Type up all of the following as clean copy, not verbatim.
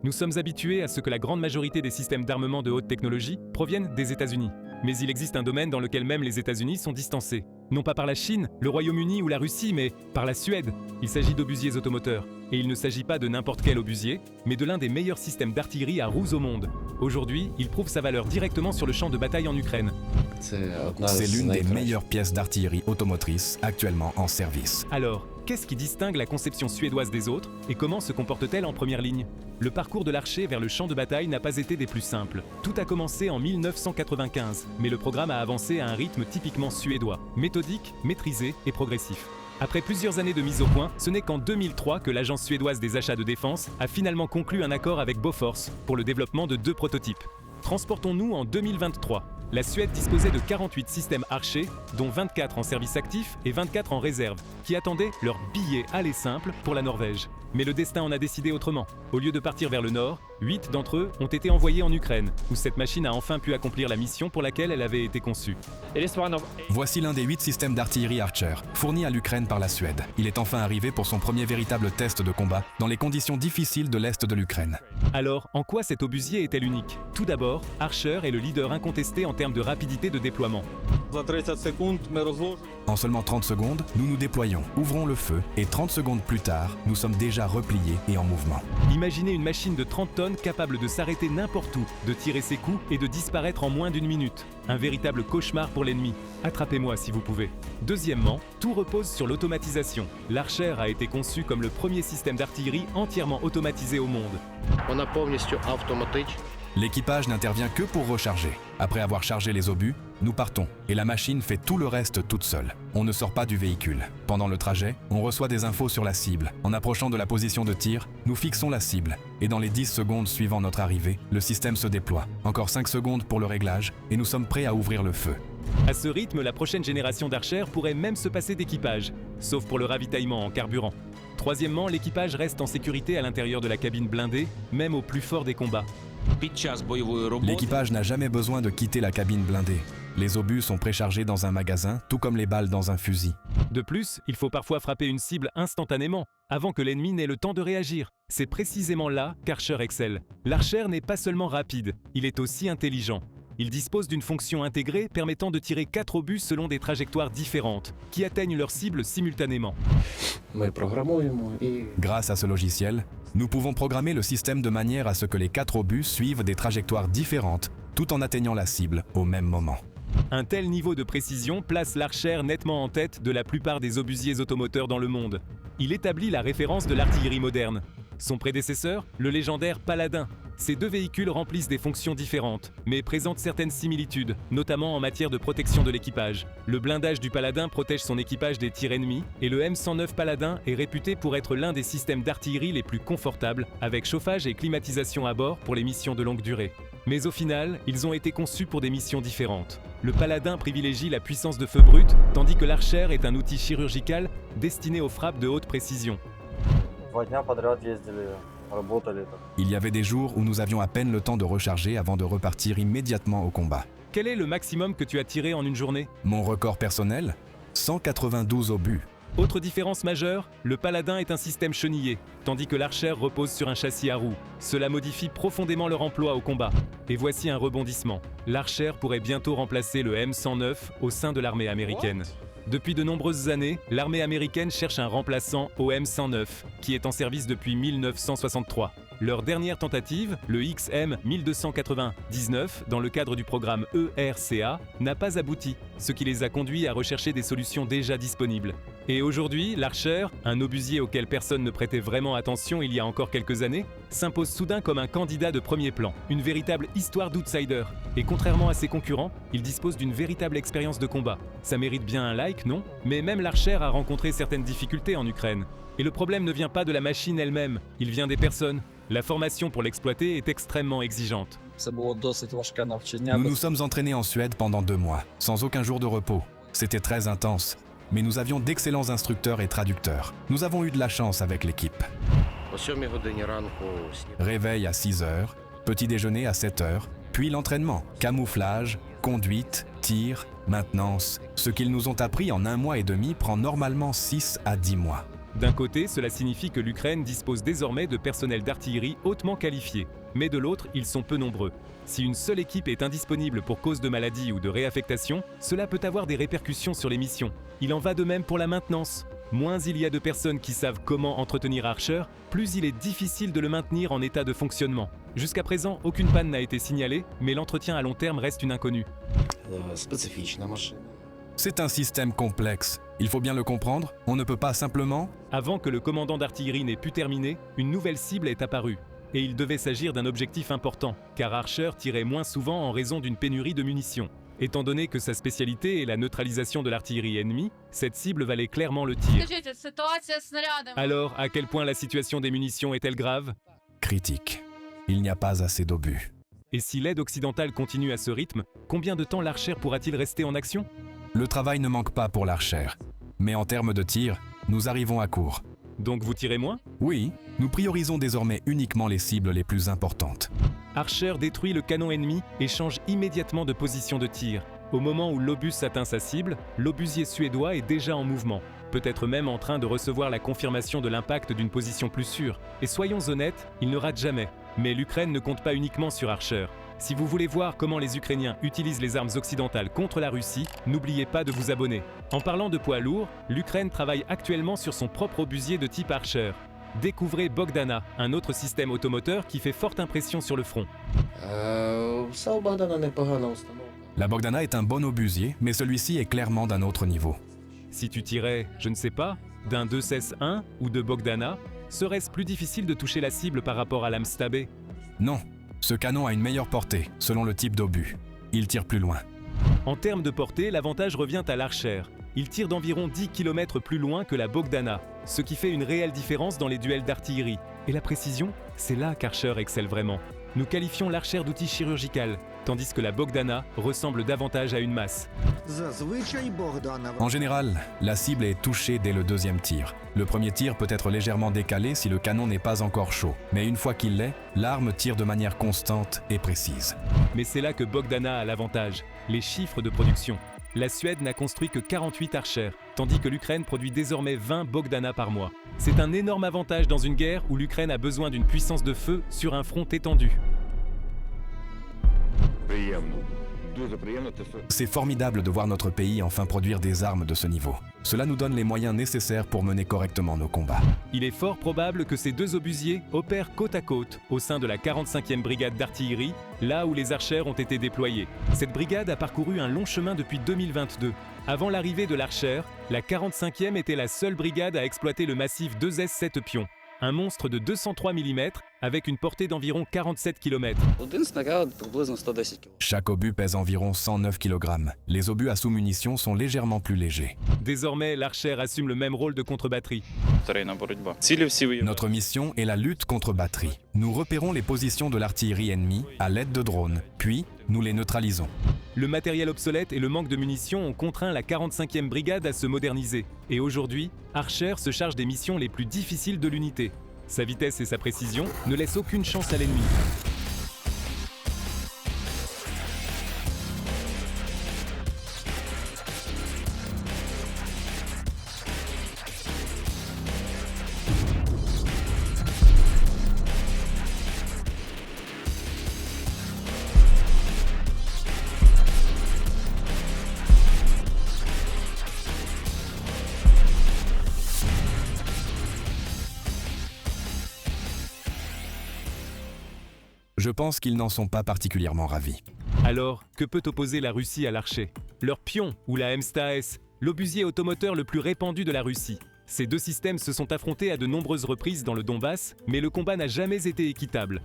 Nous sommes habitués à ce que la grande majorité des systèmes d'armement de haute technologie proviennent des États-Unis. Mais il existe un domaine dans lequel même les États-Unis sont distancés. Non pas par la Chine, le Royaume-Uni ou la Russie, mais par la Suède. Il s'agit d'obusiers automoteurs. Et il ne s'agit pas de n'importe quel obusier, mais de l'un des meilleurs systèmes d'artillerie à roues au monde. Aujourd'hui, il prouve sa valeur directement sur le champ de bataille en Ukraine. C'est l'une des meilleures pièces d'artillerie automotrice actuellement en service. Alors, qu'est-ce qui distingue la conception suédoise des autres et comment se comporte-t-elle en première ligne? Le parcours de l'archer vers le champ de bataille n'a pas été des plus simples. Tout a commencé en 1995, mais le programme a avancé à un rythme typiquement suédois, méthodique, maîtrisé et progressif. Après plusieurs années de mise au point, ce n'est qu'en 2003 que l'agence suédoise des achats de défense a finalement conclu un accord avec Bofors pour le développement de 2 prototypes. Transportons-nous en 2023. La Suède disposait de 48 systèmes Archer, dont 24 en service actif et 24 en réserve, qui attendaient leur billet aller simple pour la Norvège. Mais le destin en a décidé autrement. Au lieu de partir vers le nord, 8 d'entre eux ont été envoyés en Ukraine, où cette machine a enfin pu accomplir la mission pour laquelle elle avait été conçue. Voici l'un des 8 systèmes d'artillerie Archer, fournis à l'Ukraine par la Suède. Il est enfin arrivé pour son premier véritable test de combat, dans les conditions difficiles de l'Est de l'Ukraine. Alors, en quoi cet obusier est-elle unique? Tout d'abord, Archer est le leader incontesté en termes de rapidité de déploiement. En seulement 30 secondes, nous nous déployons, ouvrons le feu, et 30 secondes plus tard, nous sommes déjà repliés et en mouvement. Imaginez une machine de 30 tonnes capable de s'arrêter n'importe où, de tirer ses coups et de disparaître en moins d'une minute. Un véritable cauchemar pour l'ennemi. Attrapez-moi si vous pouvez. Deuxièmement, tout repose sur l'automatisation. L'Archer a été conçu comme le premier système d'artillerie entièrement automatisé au monde. L'équipage n'intervient que pour recharger. Après avoir chargé les obus, nous partons, et la machine fait tout le reste toute seule. On ne sort pas du véhicule. Pendant le trajet, on reçoit des infos sur la cible. En approchant de la position de tir, nous fixons la cible, et dans les 10 secondes suivant notre arrivée, le système se déploie. Encore 5 secondes pour le réglage, et nous sommes prêts à ouvrir le feu. À ce rythme, la prochaine génération d'Archer pourrait même se passer d'équipage, sauf pour le ravitaillement en carburant. Troisièmement, l'équipage reste en sécurité à l'intérieur de la cabine blindée, même au plus fort des combats. L'équipage n'a jamais besoin de quitter la cabine blindée. Les obus sont préchargés dans un magasin, tout comme les balles dans un fusil. De plus, il faut parfois frapper une cible instantanément, avant que l'ennemi n'ait le temps de réagir. C'est précisément là qu'Archer excelle. L'Archer n'est pas seulement rapide, il est aussi intelligent. Il dispose d'une fonction intégrée permettant de tirer 4 obus selon des trajectoires différentes, qui atteignent leur cible simultanément. Grâce à ce logiciel, nous pouvons programmer le système de manière à ce que les 4 obus suivent des trajectoires différentes, tout en atteignant la cible au même moment. Un tel niveau de précision place l'Archer nettement en tête de la plupart des obusiers automoteurs dans le monde. Il établit la référence de l'artillerie moderne. Son prédécesseur, le légendaire Paladin. Ces 2 véhicules remplissent des fonctions différentes, mais présentent certaines similitudes, notamment en matière de protection de l'équipage. Le blindage du Paladin protège son équipage des tirs ennemis, et le M109 Paladin est réputé pour être l'un des systèmes d'artillerie les plus confortables, avec chauffage et climatisation à bord pour les missions de longue durée. Mais au final, ils ont été conçus pour des missions différentes. Le Paladin privilégie la puissance de feu brut, tandis que l'Archer est un outil chirurgical destiné aux frappes de haute précision. Il y avait des jours où nous avions à peine le temps de recharger avant de repartir immédiatement au combat. Quel est le maximum que tu as tiré en une journée? Mon record personnel? 192 obus. Autre différence majeure, le Paladin est un système chenillé, tandis que l'Archer repose sur un châssis à roues. Cela modifie profondément leur emploi au combat. Et voici un rebondissement. L'Archer pourrait bientôt remplacer le M109 au sein de l'armée américaine. Depuis de nombreuses années, l'armée américaine cherche un remplaçant au M109, qui est en service depuis 1963. Leur dernière tentative, le XM1299, dans le cadre du programme ERCA, n'a pas abouti, ce qui les a conduits à rechercher des solutions déjà disponibles. Et aujourd'hui, l'Archer, un obusier auquel personne ne prêtait vraiment attention il y a encore quelques années, s'impose soudain comme un candidat de premier plan, une véritable histoire d'outsider. Et contrairement à ses concurrents, il dispose d'une véritable expérience de combat. Ça mérite bien un like, non? Mais même l'Archer a rencontré certaines difficultés en Ukraine. Et le problème ne vient pas de la machine elle-même, il vient des personnes. La formation pour l'exploiter est extrêmement exigeante. Nous nous sommes entraînés en Suède pendant 2 mois, sans aucun jour de repos. C'était très intense, mais nous avions d'excellents instructeurs et traducteurs. Nous avons eu de la chance avec l'équipe. Réveil à 6 heures, petit déjeuner à 7 heures, puis l'entraînement, camouflage, conduite, tir, maintenance. Ce qu'ils nous ont appris en 1 mois et demi prend normalement 6 à 10 mois. D'un côté, cela signifie que l'Ukraine dispose désormais de personnel d'artillerie hautement qualifié, mais de l'autre, ils sont peu nombreux. Si une seule équipe est indisponible pour cause de maladie ou de réaffectation, cela peut avoir des répercussions sur les missions. Il en va de même pour la maintenance. Moins il y a de personnes qui savent comment entretenir Archer, plus il est difficile de le maintenir en état de fonctionnement. Jusqu'à présent, aucune panne n'a été signalée, mais l'entretien à long terme reste une inconnue. C'est un système complexe. Il faut bien le comprendre, on ne peut pas simplement... Avant que le commandant d'artillerie n'ait pu terminer, une nouvelle cible est apparue. Et il devait s'agir d'un objectif important, car Archer tirait moins souvent en raison d'une pénurie de munitions. Étant donné que sa spécialité est la neutralisation de l'artillerie ennemie, cette cible valait clairement le tir. Alors, à quel point la situation des munitions est-elle grave? Critique. Il n'y a pas assez d'obus. Et si l'aide occidentale continue à ce rythme, combien de temps l'Archer pourra-t-il rester en action? Le travail ne manque pas pour l'Archer. Mais en termes de tir, nous arrivons à court. Donc vous tirez moins? Oui, nous priorisons désormais uniquement les cibles les plus importantes. Archer détruit le canon ennemi et change immédiatement de position de tir. Au moment où l'obus atteint sa cible, l'obusier suédois est déjà en mouvement, peut-être même en train de recevoir la confirmation de l'impact d'une position plus sûre. Et soyons honnêtes, il ne rate jamais. Mais l'Ukraine ne compte pas uniquement sur Archer. Si vous voulez voir comment les Ukrainiens utilisent les armes occidentales contre la Russie, n'oubliez pas de vous abonner. En parlant de poids lourds, l'Ukraine travaille actuellement sur son propre obusier de type Archer. Découvrez Bogdana, un autre système automoteur qui fait forte impression sur le front. La Bogdana est un bon obusier, mais celui-ci est clairement d'un autre niveau. Si tu tirais, je ne sais pas, d'un 2CS1 ou de Bogdana, serait-ce plus difficile de toucher la cible par rapport à l'Amstabé? Non, ce canon a une meilleure portée, selon le type d'obus. Il tire plus loin. En termes de portée, l'avantage revient à l'Archer. Il tire d'environ 10 km plus loin que la Bogdana, ce qui fait une réelle différence dans les duels d'artillerie. Et la précision, c'est là qu'Archer excelle vraiment. Nous qualifions l'Archer d'outil chirurgical, tandis que la Bogdana ressemble davantage à une masse. En général, la cible est touchée dès le deuxième tir. Le premier tir peut être légèrement décalé si le canon n'est pas encore chaud, mais une fois qu'il l'est, l'arme tire de manière constante et précise. Mais c'est là que Bogdana a l'avantage, les chiffres de production. La Suède n'a construit que 48 Archer, tandis que l'Ukraine produit désormais 20 Bogdana par mois. C'est un énorme avantage dans une guerre où l'Ukraine a besoin d'une puissance de feu sur un front étendu. C'est formidable de voir notre pays enfin produire des armes de ce niveau. Cela nous donne les moyens nécessaires pour mener correctement nos combats. Il est fort probable que ces deux obusiers opèrent côte à côte au sein de la 45e brigade d'artillerie, là où les Archers ont été déployés. Cette brigade a parcouru un long chemin depuis 2022. Avant l'arrivée de l'Archer, la 45e était la seule brigade à exploiter le massif 2S7 Pion, un monstre de 203 mm avec une portée d'environ 47 km. Chaque obus pèse environ 109 kg. Les obus à sous-munitions sont légèrement plus légers. Désormais, l'Archer assume le même rôle de contre-batterie. Notre mission est la lutte contre batterie. Nous repérons les positions de l'artillerie ennemie à l'aide de drones, puis nous les neutralisons. Le matériel obsolète et le manque de munitions ont contraint la 45e brigade à se moderniser. Et aujourd'hui, Archer se charge des missions les plus difficiles de l'unité. Sa vitesse et sa précision ne laissent aucune chance à l'ennemi. Je pense qu'ils n'en sont pas particulièrement ravis. Alors, que peut opposer la Russie à l'Archer? Leur Pion ou la MSTAS, l'obusier automoteur le plus répandu de la Russie. Ces deux systèmes se sont affrontés à de nombreuses reprises dans le Donbass, mais le combat n'a jamais été équitable.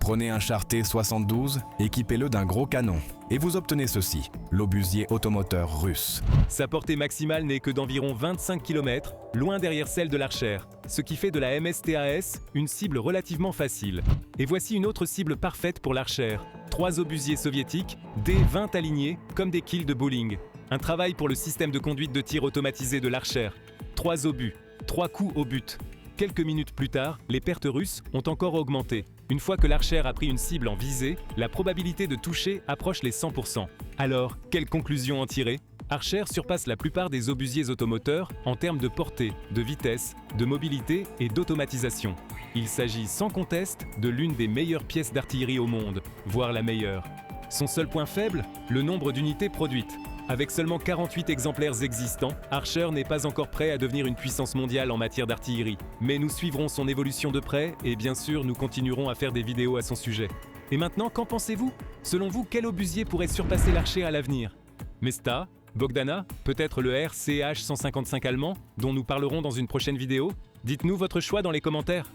Prenez un char T-72, équipez-le d'un gros canon, et vous obtenez ceci, l'obusier automoteur russe. Sa portée maximale n'est que d'environ 25 km, loin derrière celle de l'Archer, ce qui fait de la MSTAS une cible relativement facile. Et voici une autre cible parfaite pour l'Archer. 3 obusiers soviétiques, D-20 alignés, comme des quilles de bowling. Un travail pour le système de conduite de tir automatisé de l'Archer. 3 obus, 3 coups au but. Quelques minutes plus tard, les pertes russes ont encore augmenté. Une fois que l'Archer a pris une cible en visée, la probabilité de toucher approche les 100%. Alors, quelle conclusion en tirer? Archer surpasse la plupart des obusiers automoteurs en termes de portée, de vitesse, de mobilité et d'automatisation. Il s'agit sans conteste de l'une des meilleures pièces d'artillerie au monde, voire la meilleure. Son seul point faible, le nombre d'unités produites. Avec seulement 48 exemplaires existants, Archer n'est pas encore prêt à devenir une puissance mondiale en matière d'artillerie. Mais nous suivrons son évolution de près et bien sûr nous continuerons à faire des vidéos à son sujet. Et maintenant, qu'en pensez-vous? Selon vous, quel obusier pourrait surpasser l'Archer à l'avenir? Mesta? Bogdana? Peut-être le RCH 155 allemand, dont nous parlerons dans une prochaine vidéo? Dites-nous votre choix dans les commentaires.